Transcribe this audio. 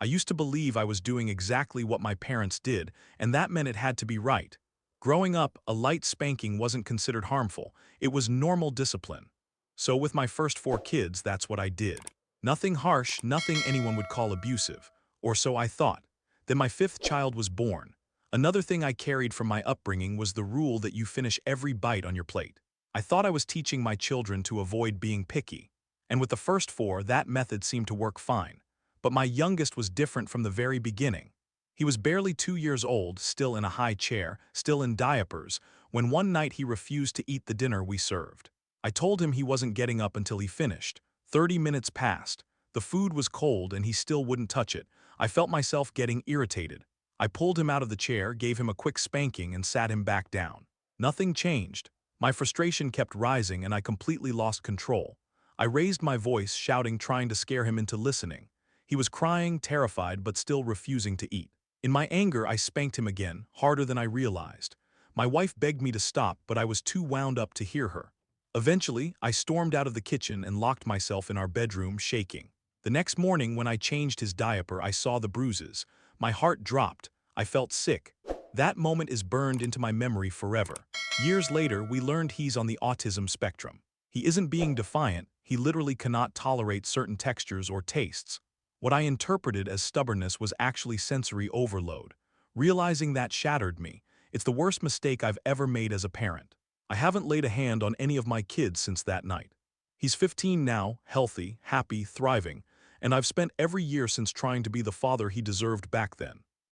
I used to believe I was doing exactly what my parents did, and that meant it had to be right. Growing up, a light spanking wasn't considered harmful. It was normal discipline. So with my first four kids, that's what I did. Nothing harsh, nothing anyone would call abusive. Or so I thought. Then my fifth child was born. Another thing I carried from my upbringing was the rule that you finish every bite on your plate. I thought I was teaching my children to avoid being picky. And with the first four, that method seemed to work fine. But my youngest was different from the very beginning. He was barely 2 years old, still in a high chair, still in diapers, when one night he refused to eat the dinner we served. I told him he wasn't getting up until he finished. 30 minutes passed. The food was cold and he still wouldn't touch it. I felt myself getting irritated. I pulled him out of the chair, gave him a quick spanking, and sat him back down. Nothing changed. My frustration kept rising and I completely lost control. I raised my voice, shouting, trying to scare him into listening. He was crying, terrified, but still refusing to eat. In my anger, I spanked him again, harder than I realized. My wife begged me to stop, but I was too wound up to hear her. Eventually, I stormed out of the kitchen and locked myself in our bedroom, shaking. The next morning, when I changed his diaper, I saw the bruises. My heart dropped. I felt sick. That moment is burned into my memory forever. Years later, we learned he's on the autism spectrum. He isn't being defiant, he literally cannot tolerate certain textures or tastes. What I interpreted as stubbornness was actually sensory overload. Realizing that shattered me. It's the worst mistake I've ever made as a parent. I haven't laid a hand on any of my kids since that night. He's 15 now, healthy, happy, thriving, and I've spent every year since trying to be the father he deserved back then.